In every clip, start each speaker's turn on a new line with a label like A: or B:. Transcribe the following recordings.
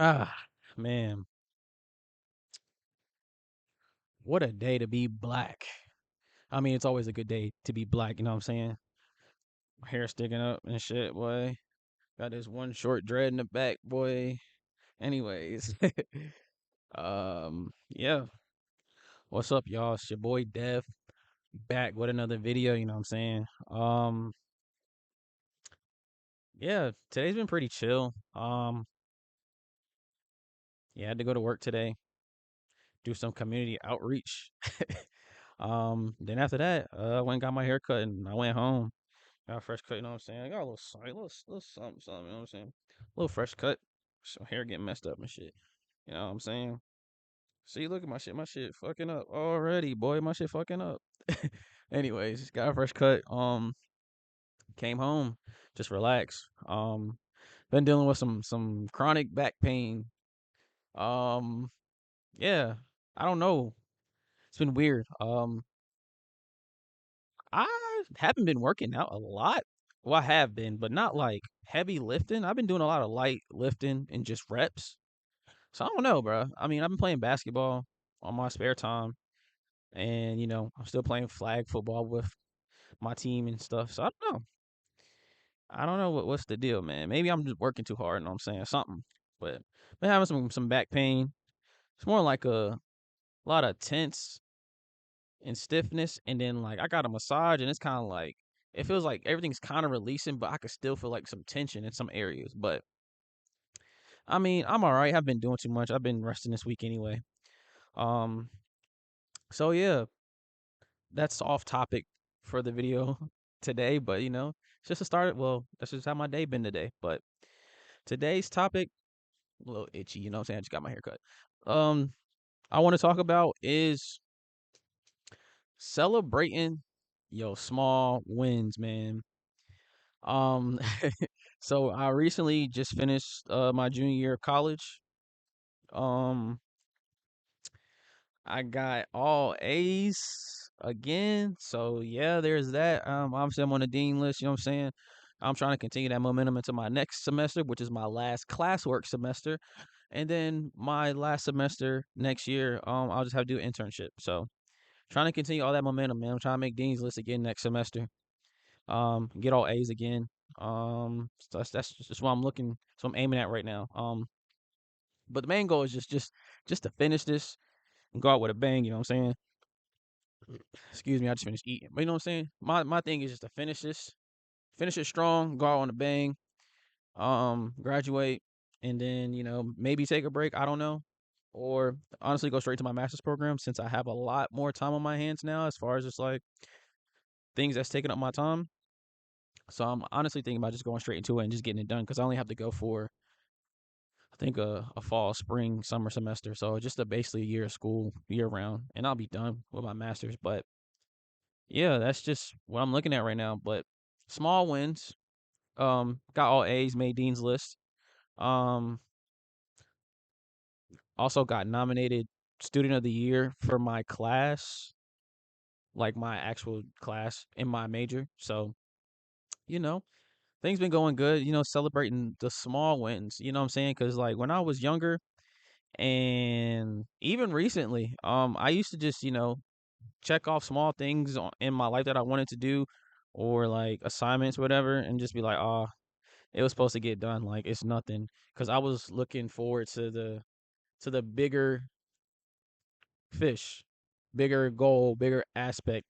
A: Ah, man, what a day to be black. I mean, it's always a good day to be black, you know what I'm saying? Hair sticking up and shit, boy. Got this one short dread in the back, boy. Anyways, yeah. What's up, y'all? It's your boy Dev back with another video, you know what I'm saying? Yeah, today's been pretty chill. Yeah, I had to go to work today, do some community outreach. Then after that, I went and got my hair cut and I went home. Got a fresh cut, you know what I'm saying? I got a little sorry, little something, something, you know what I'm saying? A little fresh cut. So hair getting messed up and shit. You know what I'm saying? See, look at my shit fucking up already, boy. My shit fucking up. Anyways, got a fresh cut. Came home, just relax. Been dealing with some chronic back pain. Um, yeah, I don't know. It's been weird. I haven't been working out a lot. Well, I have been, but not like heavy lifting. I've been doing a lot of light lifting and just reps. So I don't know, bro. I mean, I've been playing basketball on my spare time, and I'm still playing flag football with my team and stuff. So I don't know. I don't know what's the deal, man. Maybe I'm just working too hard. You know what I'm saying? Something. But been having some back pain. It's more like a lot of tense and stiffness, and then like I got a massage, and it's kind of like it feels like everything's kind of releasing, but I could still feel like some tension in some areas. But I mean, I'm all right. I've been doing too much. I've been resting this week anyway. Um, so yeah, that's off topic for the video today, but it's just a start. Well, that's just how my day been today. But today's topic, a little itchy, you know what I'm saying? I just got my hair cut. Um, I want to talk about is celebrating your small wins, man. Um, so I recently just finished my junior year of college. Um, I got all A's again. So yeah, there's that. Obviously I'm on the dean list, you know what I'm saying? I'm trying to continue that momentum into my next semester, which is my last classwork semester. And then my last semester next year, I'll just have to do an internship. So trying to continue all that momentum, man. I'm trying to make dean's list again next semester. Get all A's again. So that's just what I'm looking, so I'm aiming at right now. But the main goal is just to finish this and go out with a bang. You know what I'm saying? Excuse me, I just finished eating. But you know what I'm saying? My thing is just to finish it strong, go out on a bang, graduate, and then maybe take a break. I don't know, or honestly go straight to my master's program since I have a lot more time on my hands now as far as just like things that's taking up my time. So I'm honestly thinking about just going straight into it and just getting it done because I only have to go for I think a fall, spring, summer semester. So just basically a year of school year round, and I'll be done with my master's. But yeah, that's just what I'm looking at right now. But small wins. Got all A's, made Dean's List. Um, also got nominated Student of the Year for my class, like my actual class in my major. So, you know, things been going good, celebrating the small wins, you know what I'm saying? Cause like when I was younger and even recently, I used to just, check off small things in my life that I wanted to do or like assignments, whatever, and just be like, oh, it was supposed to get done. Like it's nothing. Cause I was looking forward to the bigger fish, bigger goal, bigger aspect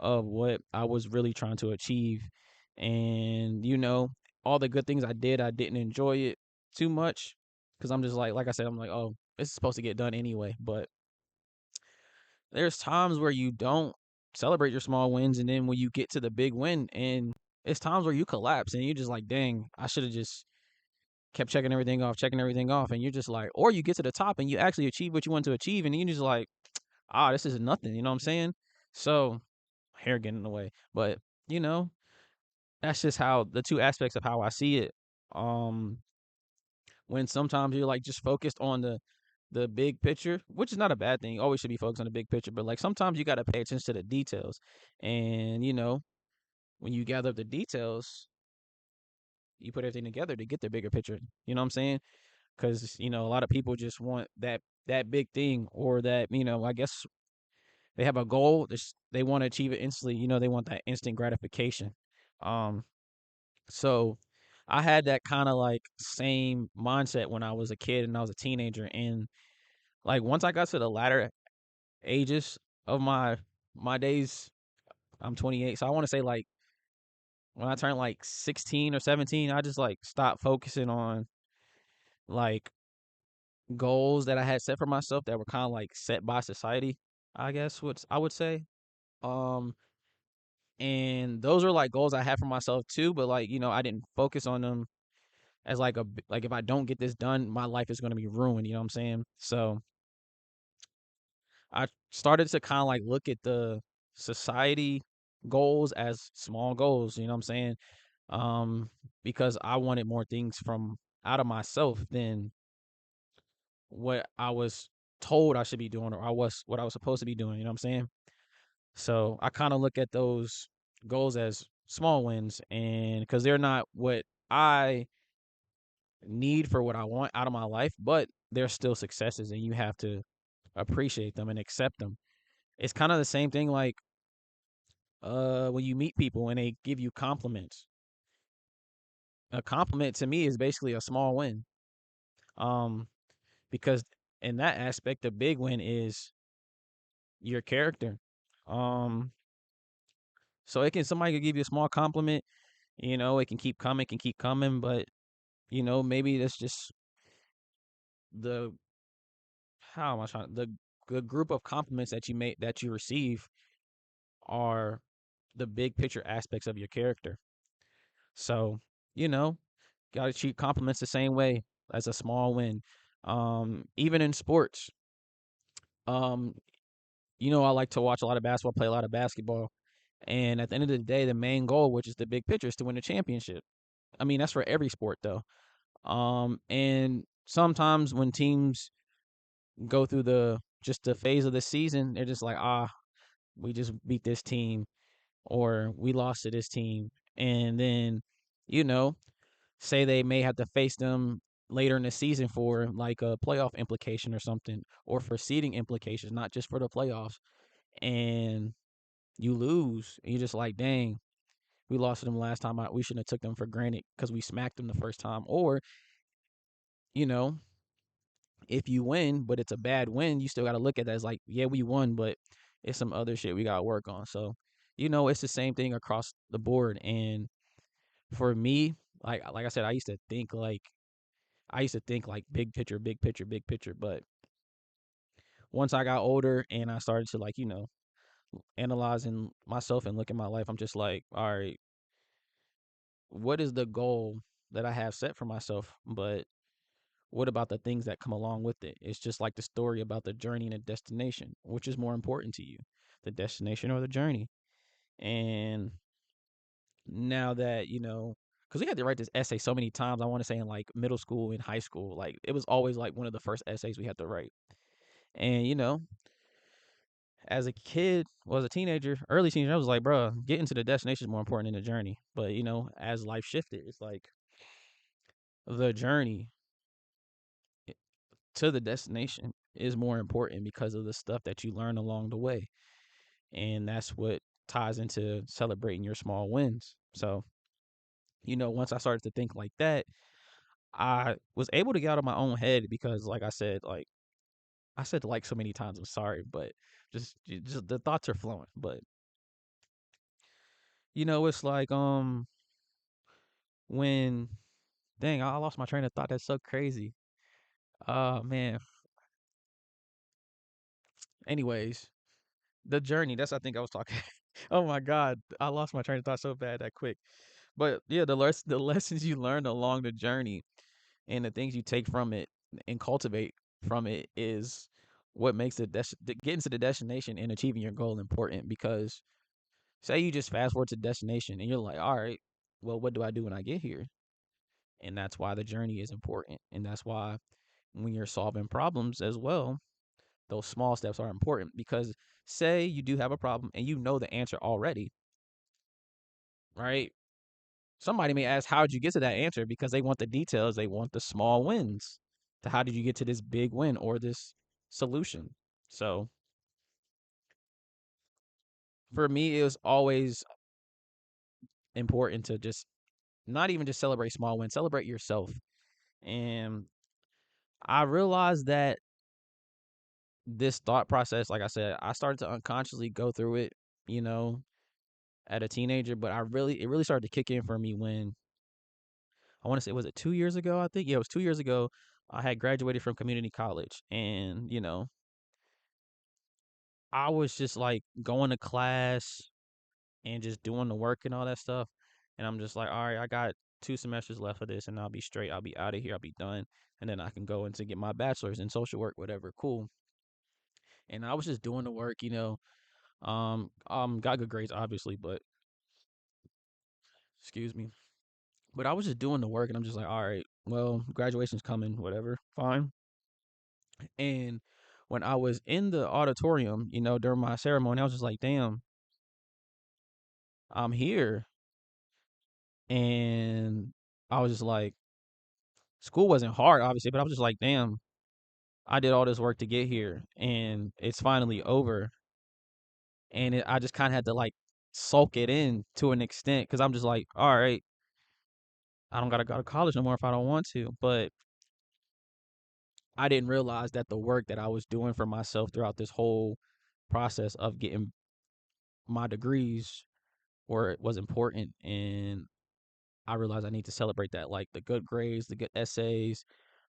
A: of what I was really trying to achieve. And all the good things I did, I didn't enjoy it too much because I'm just like I said, I'm like, oh, it's supposed to get done anyway. But there's times where you don't celebrate your small wins, and then when you get to the big win, and it's times where you collapse, and you're just like, dang, I should have just kept checking everything off, and you're just like, or you get to the top and you actually achieve what you want to achieve, and you're just like, this is nothing. You know what I'm saying? So, hair getting in the way, but you know, that's just how the two aspects of how I see it. Um, when sometimes you're like just focused on the big picture, which is not a bad thing. You always should be focused on the big picture, but like sometimes you got to pay attention to the details. And when you gather up the details, you put everything together to get the bigger picture. You know what I'm saying? because a lot of people just want that big thing, or that, I guess they have a goal, they want to achieve it instantly. They want that instant gratification. Um, so I had that kind of like same mindset when I was a kid and I was a teenager, and like once I got to the latter ages of my days, I'm 28, so I want to say like when I turned like 16 or 17, I just like stopped focusing on like goals that I had set for myself that were kind of like set by society, I guess what I would say. Um, and those are like goals I had for myself too, but like, I didn't focus on them as like like if I don't get this done, my life is going to be ruined, you know what I'm saying? So, I started to kind of like look at the society goals as small goals, you know what I'm saying? Um, because I wanted more things from out of myself than what I was told I should be doing, or what I was supposed to be doing, you know what I'm saying? So I kind of look at those goals as small wins, and because they're not what I need for what I want out of my life, but they're still successes, and you have to appreciate them and accept them. It's kind of the same thing like when you meet people and they give you compliments. A compliment to me is basically a small win. Um, because in that aspect, the big win is your character. Um, so somebody could give you a small compliment, it can keep coming, but maybe that's just the how am I trying the group of compliments that you receive are the big picture aspects of your character. So, you know, gotta treat compliments the same way as a small win. Even in sports, um, I like to watch a lot of basketball, play a lot of basketball. And at the end of the day, the main goal, which is the big picture, is to win a championship. I mean, that's for every sport though. And sometimes when teams go through the phase of the season, they're just like, we just beat this team, or we lost to this team. And then, you know, say they may have to face them later in the season for like a playoff implication or something, or for seeding implications, not just for the playoffs. And you lose, and you're just like, dang, we lost to them last time. We shouldn't have took them for granted because we smacked them the first time. Or, you know, if you win, but it's a bad win, you still got to look at that as like, yeah, we won, but it's some other shit we got to work on. So, it's the same thing across the board. And for me, like I said, I used to think like big picture, big picture, big picture. But once I got older and I started to like, analyzing myself and look at my life, I'm just like, all right, what is the goal that I have set for myself? But what about the things that come along with it? It's just like the story about the journey and the destination. Which is more important to you, the destination or the journey? And now that, because we had to write this essay so many times, I want to say in like middle school and high school, like it was always like one of the first essays we had to write. And, as a kid, as a teenager, early teenager, I was like, bro, getting to the destination is more important than the journey. But, as life shifted, it's like the journey to the destination is more important because of the stuff that you learn along the way. And that's what ties into celebrating your small wins. So, once I started to think like that, I was able to get out of my own head because, like I said, like so many times, I'm sorry, but just the thoughts are flowing. But, it's like, when, dang, I lost my train of thought. That's so crazy. Man. Anyways, the journey, that's, I think I was talking. Oh my God. I lost my train of thought so bad that quick. But yeah, the lessons you learn along the journey and the things you take from it and cultivate from it is what makes getting to the destination and achieving your goal important. Because say you just fast forward to the destination and you're like, all right, well, what do I do when I get here? And that's why the journey is important. And that's why when you're solving problems as well, those small steps are important. Because say you do have a problem and you know the answer already, right? Somebody may ask, how'd you get to that answer? Because they want the details, they want the small wins. to how did you get to this big win or this solution. So for me, it was always important to just not even just celebrate small wins, celebrate yourself. And I realized that this thought process, like I said, I started to unconsciously go through it, you know, at a teenager, but it really started to kick in for me when I want to say, was it 2 years ago? I think, yeah, it was 2 years ago. I had graduated from community college, and I was just like going to class and just doing the work and all that stuff. And I'm just like, all right, I got 2 semesters left of this, and I'll be straight. I'll be out of here. I'll be done, and then I can go into get my bachelor's in social work, whatever. Cool. And I was just doing the work, got good grades, obviously, but excuse me. But I was just doing the work, and I'm just like, all right, well, graduation's coming, whatever, fine. And when I was in the auditorium, during my ceremony, I was just like, damn, I'm here. And I was just like, school wasn't hard, obviously, but I was just like, damn, I did all this work to get here, and it's finally over. And I just kind of had to like soak it in to an extent because I'm just like, all right, I don't gotta go to college no more if I don't want to. But I didn't realize that the work that I was doing for myself throughout this whole process of getting my degrees where it was important. And I realized I need to celebrate that, like the good grades, the good essays,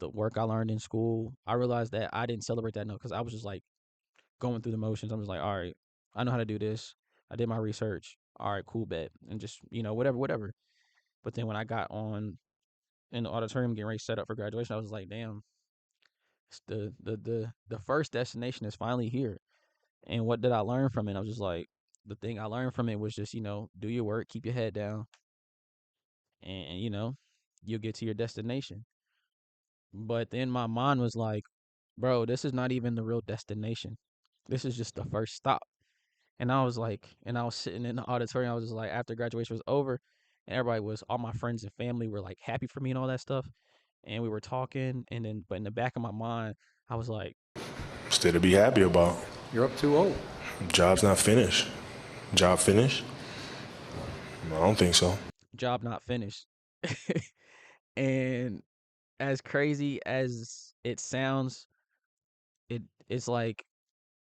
A: the work I learned in school. I realized that I didn't celebrate that enough because I was just like going through the motions. I'm just like, all right, I know how to do this. I did my research. All right, cool, bet. And just, whatever, whatever. But then when I got on in the auditorium getting ready to set up for graduation, I was like, damn, it's the first destination is finally here. And what did I learn from it? I was just like, the thing I learned from it was just, do your work, keep your head down, and you'll get to your destination. But then my mind was like, bro, this is not even the real destination. This is just the first stop. And I was like, and I was sitting in the auditorium. I was just like, after graduation was over, and everybody was, all my friends and family were like happy for me and all that stuff. And we were talking, and then, but in the back of my mind, I was like,
B: Still to be happy about.
C: You're up too old.
B: Job's not finished. Job finished? I don't think so.
A: job not finished. And as crazy as it sounds, it's like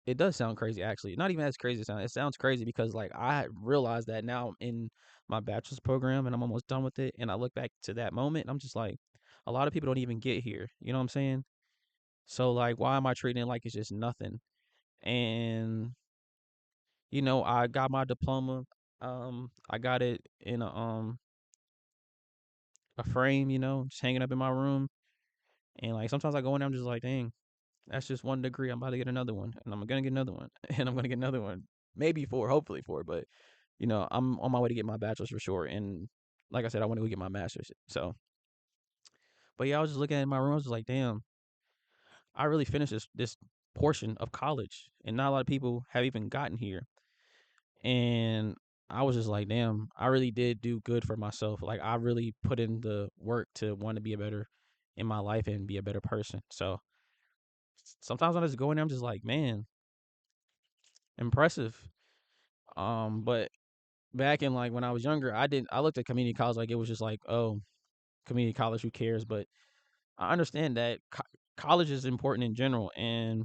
A: it does sound crazy actually. Not even as crazy as it sounds. It sounds crazy because like I realized that now I'm in my bachelor's program and I'm almost done with it. And I look back to that moment and I'm just like, a lot of people don't even get here. You know what I'm saying? So like, why am I treating it like it's just nothing? And I got my diploma. I got it in a frame. Just hanging up in my room. And like sometimes I go in there, I'm just like, dang, that's just 1 degree. I'm about to get another one, and I'm gonna get another one, and I'm gonna get another one, maybe four, hopefully four. But I'm on my way to get my bachelor's for sure. And like I said, I want to go get my master's. So, but yeah, I was just looking at my room. I was just like, damn, I really finished this portion of college, and not a lot of people have even gotten here. And I was just like, damn, I really did do good for myself. Like I really put in the work to want to be a better in my life and be a better person. So sometimes when I just go in there, I'm just like, man, impressive. But back in like when I was younger, I looked at community college like it was just like, oh, community college, who cares? But I understand that college is important in general, and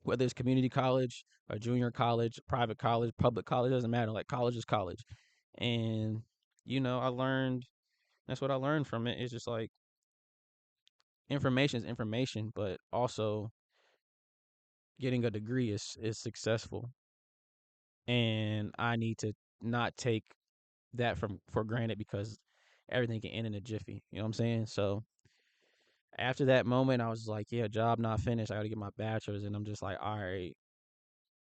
A: whether it's community college, a junior college, private college, public college, doesn't matter. Like college is college, and I learned that's what I learned from it. It's just like information is information, but also getting a degree is successful, and I need to not take that from for granted because everything can end in a jiffy. You know what I'm saying? So after that moment, I was like, yeah, job not finished. I got to get my bachelor's, and I'm just like, all right,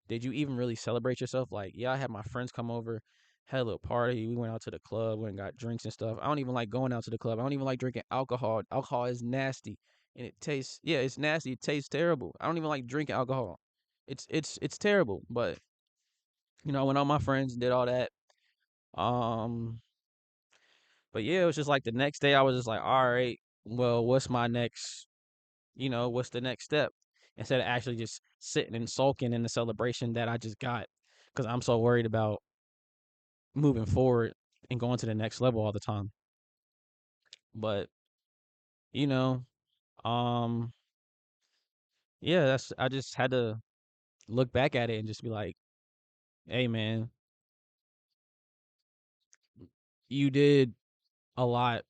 A: did you even really celebrate yourself? Like, yeah, I had my friends come over, had a little party. We went out to the club, went and got drinks and stuff. I don't even like going out to the club. I don't even like drinking alcohol. Alcohol is nasty, and it tastes, yeah, it's nasty. It tastes terrible. I don't even like drinking alcohol. It's terrible. But I went out with my friends, did all that. Um, but yeah, it was just like the next day I was just like, all right, well, what's my next what's the next step instead of actually just sitting and sulking in the celebration that I just got because I'm so worried about moving forward and going to the next level all the time. But, you know, um, yeah, I just had to look back at it and just be like, hey, man, you did a lot,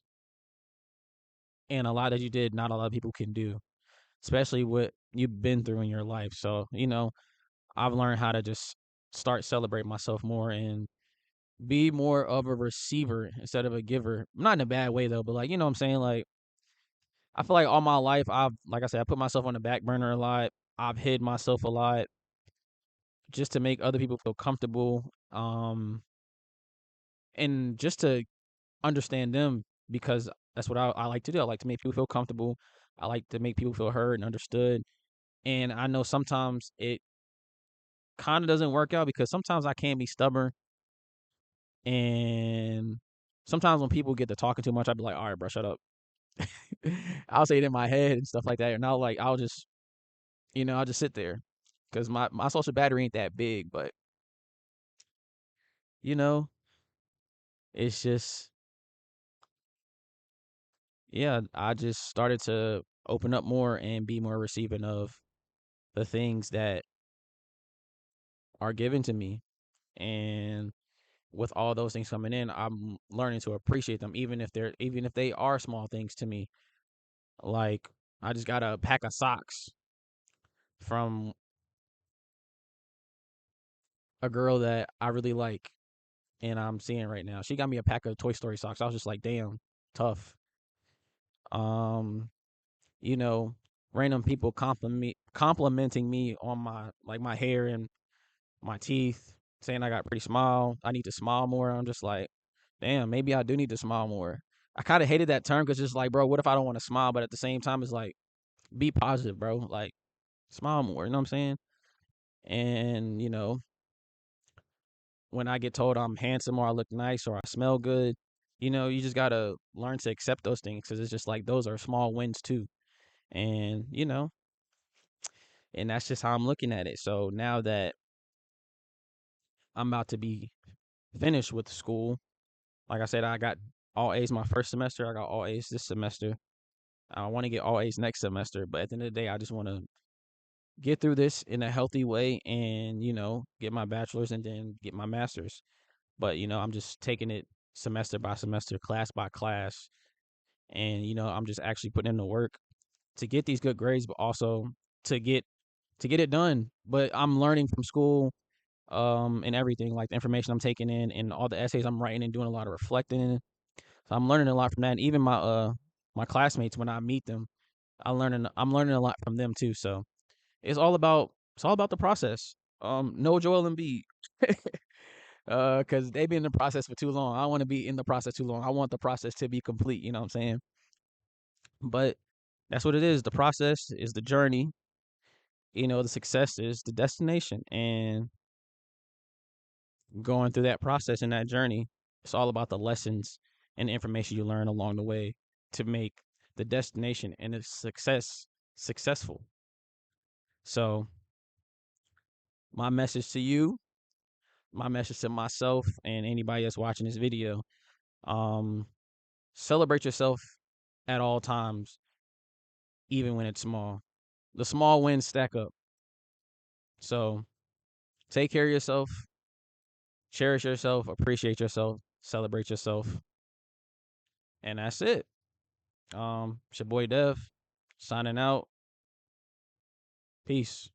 A: and a lot that you did, not a lot of people can do, especially what you've been through in your life. So, I've learned how to just start celebrating myself more and be more of a receiver instead of a giver. Not in a bad way though, but like, you know what I'm saying? Like, I feel like all my life like I said, I put myself on the back burner a lot. I've hid myself a lot just to make other people feel comfortable. And just to understand them because that's what I like to do. I like to make people feel comfortable. I like to make people feel heard and understood. And I know sometimes it kind of doesn't work out because sometimes I can be stubborn. And sometimes when people get to talking too much, I'd be like, all right, bro, shut up. I'll say it in my head and stuff like that. And I'll just, I'll just sit there because my social battery ain't that big. But, you know, it's just, yeah, I just started to open up more and be more receiving of the things that are given to me. And with all those things coming in, I'm learning to appreciate them, even if they are small things to me. Like I just got a pack of socks from a girl that I really like and I'm seeing right now. She got me a pack of Toy Story socks. I was just like, damn, tough. Um, you know, random people complimenting me on my hair and my teeth, saying I got a pretty smile. I need to smile more. I'm just like, damn, maybe I do need to smile more. I kind of hated that term because it's like, bro, what if I don't want to smile? But at the same time, it's like, be positive, bro. Like, smile more. You know what I'm saying? And when I get told I'm handsome or I look nice or I smell good, you just gotta learn to accept those things because it's just like those are small wins too. And and that's just how I'm looking at it. So now that I'm about to be finished with school, like I said, I got all A's my first semester. I got all A's this semester. I want to get all A's next semester, but at the end of the day, I just want to get through this in a healthy way and get my bachelor's and then get my master's. But I'm just taking it semester by semester, class by class, and I'm just actually putting in the work to get these good grades, but also to get it done. But I'm learning from school, and everything like the information I'm taking in and all the essays I'm writing and doing a lot of reflecting. So I'm learning a lot from that. And even my classmates when I meet them, I'm learning a lot from them too. So it's all about the process. No Joel Embiid. Because they've been in the process for too long. I don't want to be in the process too long. I want the process to be complete. You know what I'm saying? But that's what it is. The process is the journey. The success is the destination. And going through that process and that journey, it's all about the lessons and the information you learn along the way to make the destination and the success successful. So, my message to you, my message to myself, and anybody that's watching this video, um, celebrate yourself at all times, even when it's small. The small wins stack up. So, take care of yourself, cherish yourself, appreciate yourself, celebrate yourself, and that's it. It's your boy Dev, signing out. Peace.